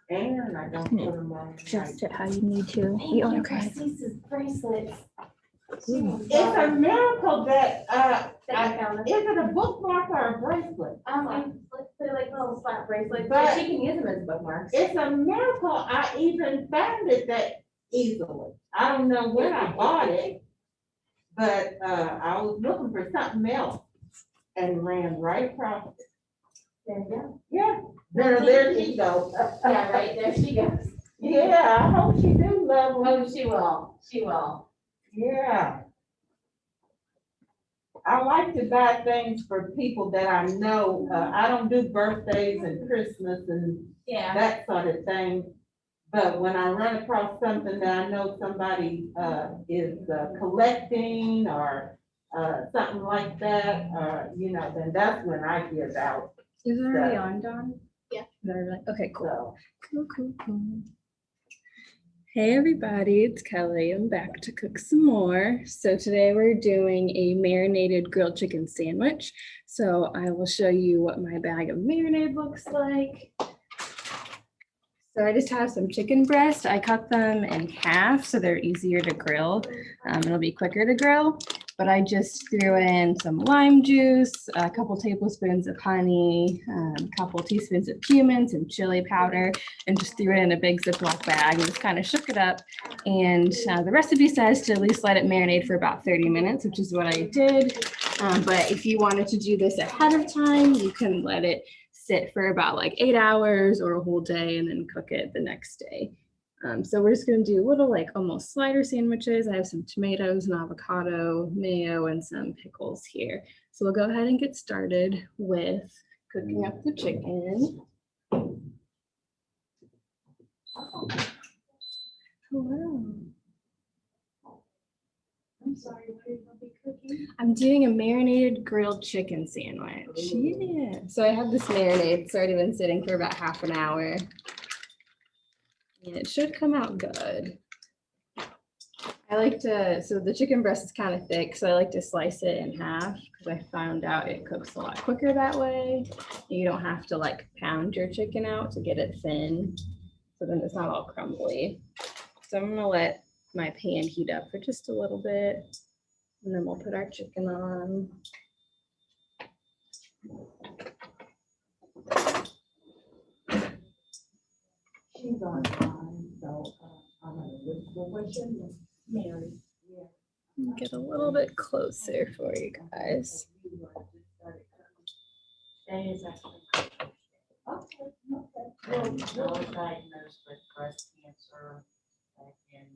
And I don't put them on. Adjust it how you need to. You want to cry? Bracelets. It's a miracle that, That I found is it a bookmark or a bracelet? I put like little flat bracelets, But- but she can use them as bookmarks. It's a miracle I even found it that easily. I don't know when I bought it, but, I was looking for something else and ran right across it. There you go. Yeah, there she goes. Yeah, right, there she goes. Yeah, I hope she do love them. Oh, she will, she will. Yeah. I like to buy things for people that I know. I don't do birthdays and Christmas and Yeah. that sort of thing. But when I run across something that I know somebody, is collecting or, something like that, then that's when I give out. Is it already on, Dawn? Yeah. Okay, cool. So, Cool. Hey everybody, it's Kelly. I'm back to cook some more. So today we're doing a marinated grilled chicken sandwich. So I will show you what my bag of marinade looks like. So I just have some chicken breast. I cut them in half so they're easier to grill. It'll be quicker to grill, but I just threw in some lime juice, a couple tablespoons of honey, a couple teaspoons of cumin, some chili powder, and just threw it in a big Ziploc bag and just kind of shook it up. And the recipe says to at least let it marinate for about 30 minutes, which is what I did. But if you wanted to do this ahead of time, you can let it sit for about like 8 hours or a whole day and then cook it the next day. So we're just gonna do little like almost slider sandwiches. I have some tomatoes and avocado, mayo, and some pickles here. So we'll go ahead and get started with cooking up the chicken. Hello. I'm sorry, what are you gonna be cooking? I'm doing a marinated grilled chicken sandwich. Yeah. So I have this marinade. It's already been sitting for about half an hour. And it should come out good. I like to, so the chicken breast is kind of thick, so I like to slice it in half because I found out it cooks a lot quicker that way. You don't have to like pound your chicken out to get it thin. So then it's not all crumbly. So I'm gonna let my pan heat up for just a little bit. And then we'll put our chicken on. she's on time, so, I'm gonna look for what she is. Mary. Yeah. Get a little bit closer for you guys. That is actually. Okay. I was diagnosed with breast cancer back in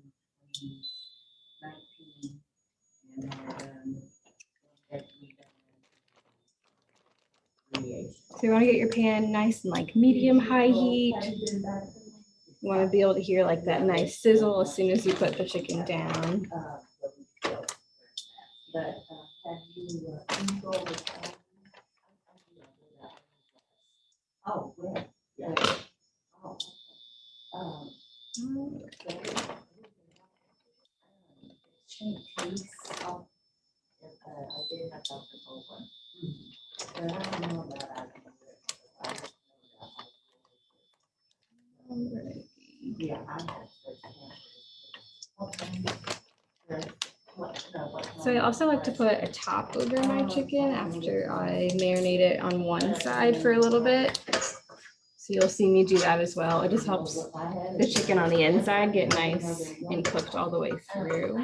2019. And had me done. So you want to get your pan nice and like medium high heat. You want to be able to hear like that nice sizzle as soon as you put the chicken down. But, have you go with, oh, well, yeah. Oh, Piece of, I did have Dr. Cobra. But I don't know about that. Alright. yeah, I have. Okay. So I also like to put a top over my chicken after I marinate it on one side for a little bit. So you'll see me do that as well. It just helps the chicken on the inside get nice and cooked all the way through.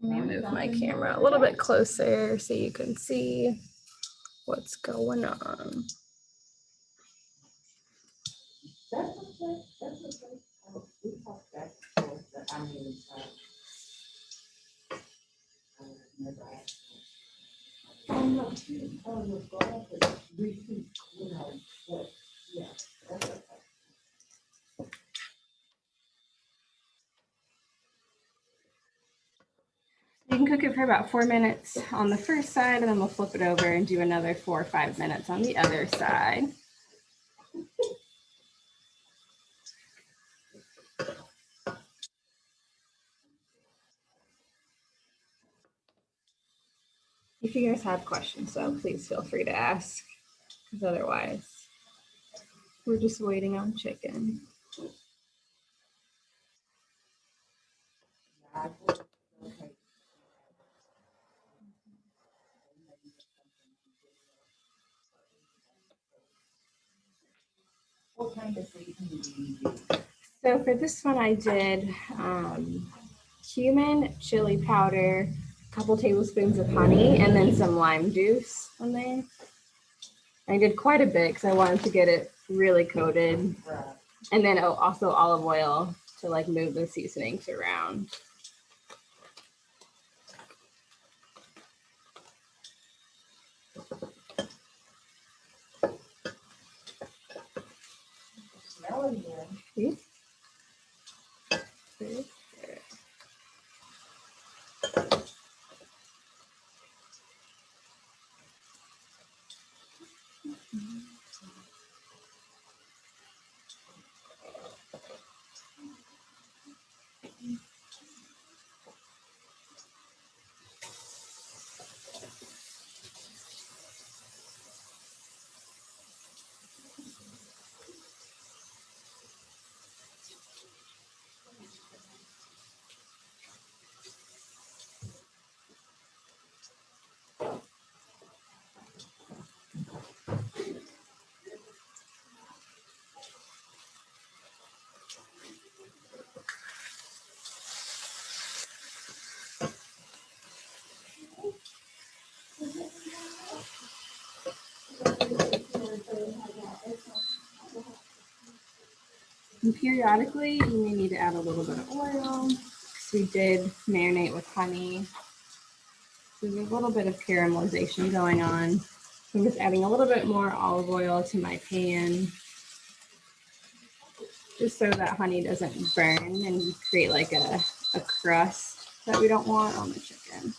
Let me move my camera a little bit closer so you can see what's going on. That's okay, that's okay. We talked back and forth, but I mean, never asked. Oh, no, oh, you're going to repeat, but, yeah, that's okay. You can cook it for about 4 minutes on the first side, and then we'll flip it over and do another 4 or 5 minutes on the other side. If you guys have questions, though, please feel free to ask, because otherwise, we're just waiting on chicken. What kind of seasoning do you use? So for this one, I did cumin, chili powder, a couple tablespoons of honey, and then some lime juice on there. I did quite a bit because I wanted to get it really coated. Right. And then also olive oil to like move the seasonings around. Smelling good. See? And periodically, you may need to add a little bit of oil because we did marinate with honey. So there's a little bit of caramelization going on. So I'm just adding a little bit more olive oil to my pan, just so that honey doesn't burn and create like a crust that we don't want on the chicken.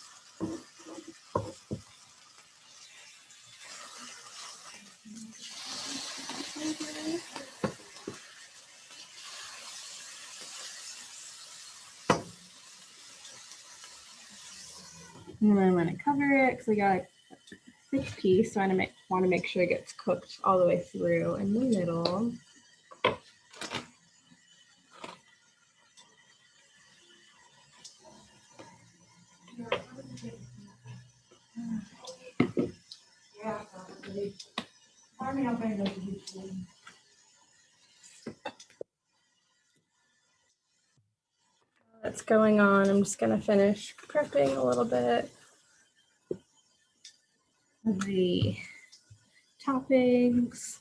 And then I'm going to cover it because I got a thick piece, so I want to make sure it gets cooked all the way through in the middle. That's going on. I'm just going to finish prepping a little bit of the toppings.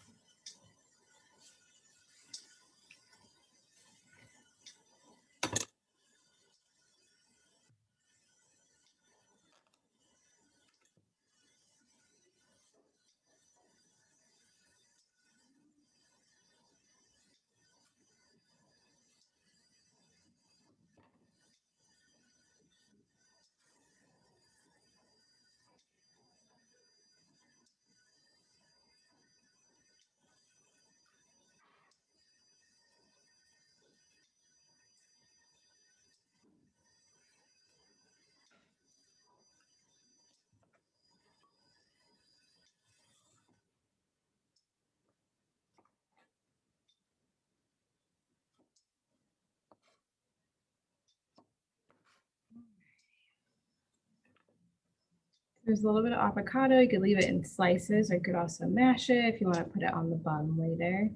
There's a little bit of avocado. You could leave it in slices, or you could also mash it if you want to put it on the bun later.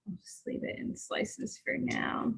I'll just leave it in slices for now.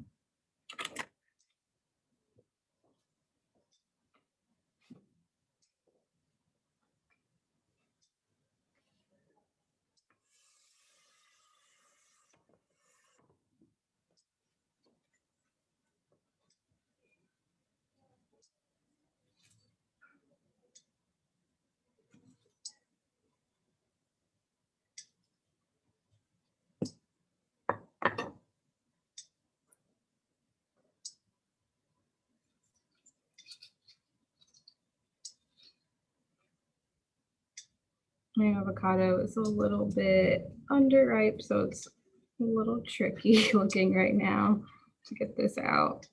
My avocado is a little bit underripe, so it's a little tricky looking right now to get this out.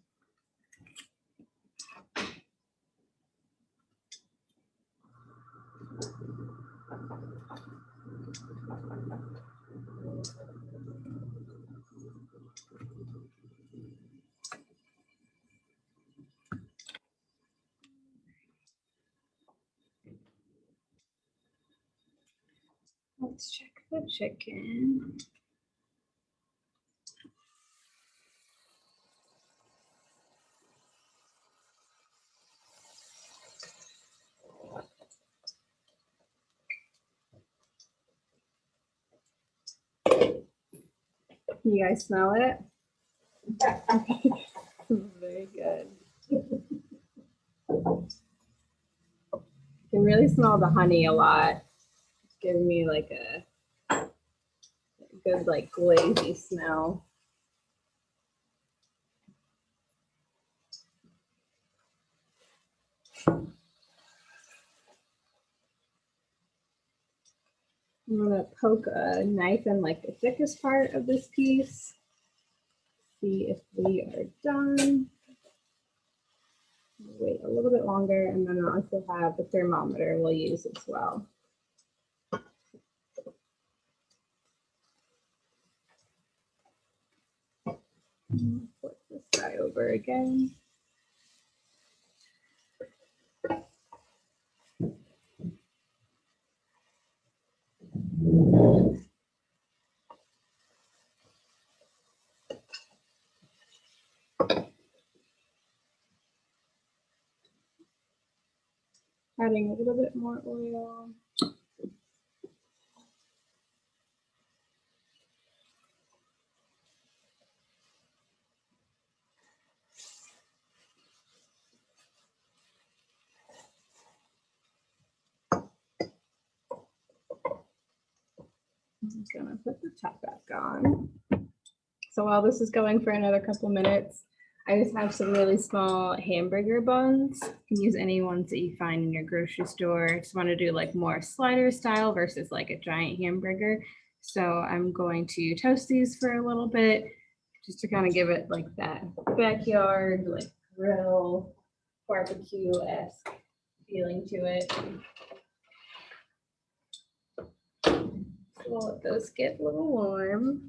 Let's check the chicken. You guys smell it? Very good. You can really smell the honey a lot. It's giving me like a good like glazy smell. I'm gonna poke a knife in like the thickest part of this piece. See if we are done. Wait a little bit longer, and then I also have the thermometer we'll use as well. Flip this guy over again. Adding a little bit more oil. I'm gonna put the top back on. So while this is going for another couple minutes, I just have some really small hamburger buns. You can use any ones that you find in your grocery store. I just want to do like more slider style versus like a giant hamburger. So I'm going to toast these for a little bit just to kind of give it like that backyard, like grill, barbecue-esque feeling to it. So we'll let those get a little warm.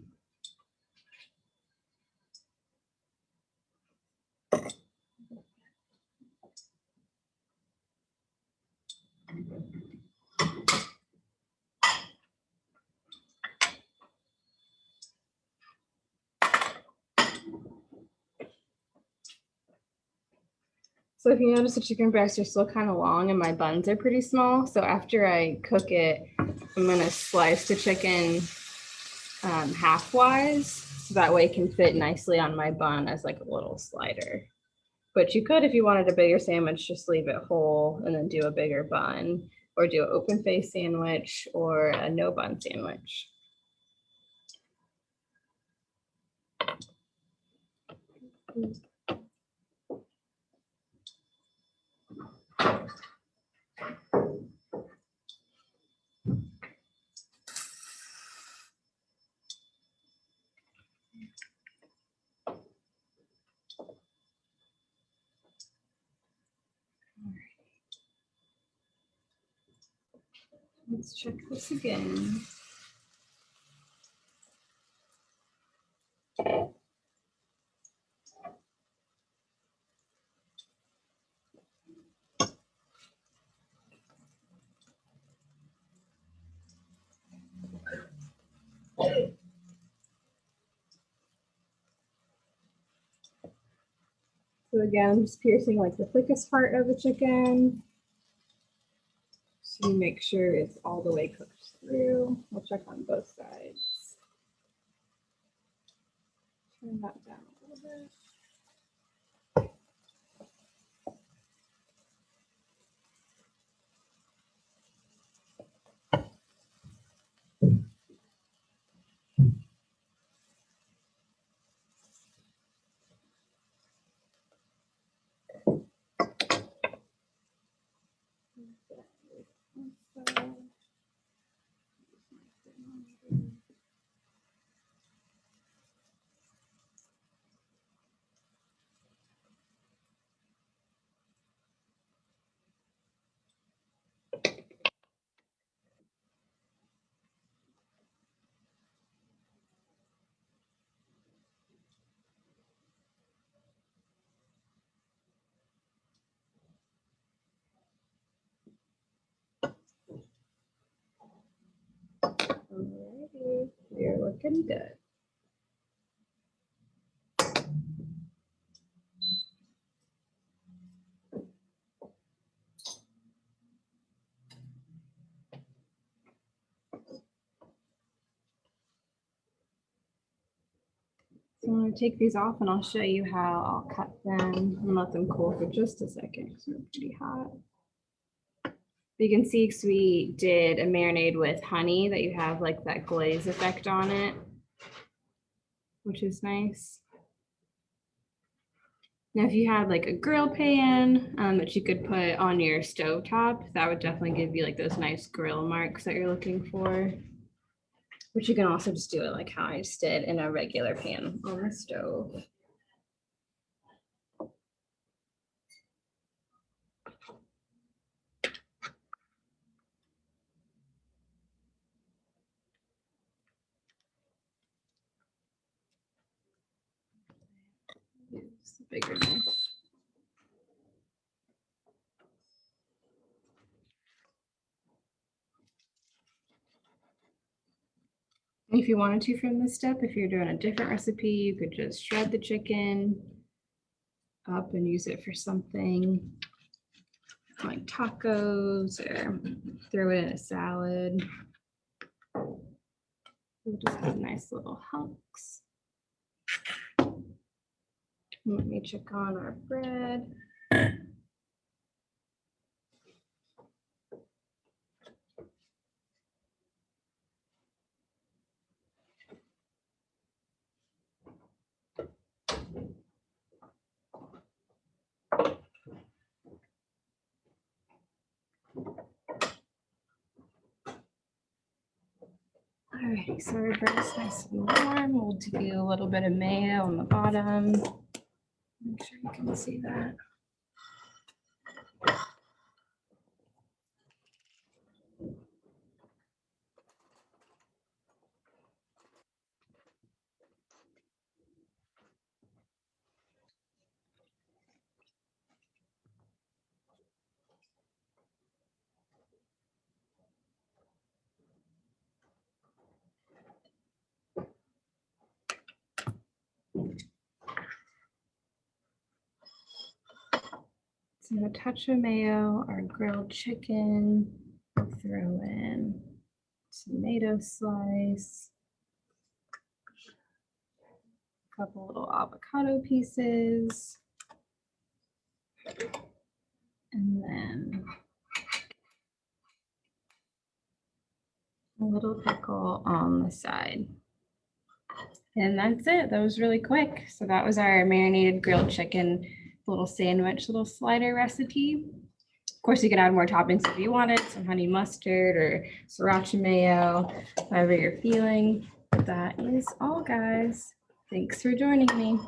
So if you notice the chicken breasts are still kind of long and my buns are pretty small. So after I cook it, I'm gonna slice the chicken half-wise. So that way it can fit nicely on my bun as like a little slider. But you could, if you wanted a bigger sandwich, just leave it whole and then do a bigger bun, or do an open face sandwich or a no bun sandwich. Let's check this again. So again, I'm just piercing like the thickest part of the chicken. So you make sure it's all the way cooked through. I'll check on both sides. Turn that down a little bit. Okay, you're looking good. So I'm gonna take these off and I'll show you how I'll cut them and let them cool for just a second because they're pretty hot. You can see, because we did a marinade with honey, that you have like that glaze effect on it, which is nice. Now, if you had like a grill pan that you could put on your stove top, that would definitely give you like those nice grill marks that you're looking for. But you can also just do it like how I just did in a regular pan on the stove. Use a bigger knife. If you wanted to from this step, if you're doing a different recipe, you could just shred the chicken up and use it for something like tacos or throw it in a salad. We'll just have nice little hunks. Let me check on our bread. Alrighty, so our bread's nice and warm. We'll do a little bit of mayo on the bottom. Make sure you can see that. So a touch of mayo, our grilled chicken, throw in tomato slice, a couple little avocado pieces, and then a little pickle on the side. And that's it. That was really quick. So that was our marinated grilled chicken little sandwich, little slider recipe. Of course, you can add more toppings if you wanted, some honey mustard or sriracha mayo, whatever you're feeling. But that is all, guys. Thanks for joining me.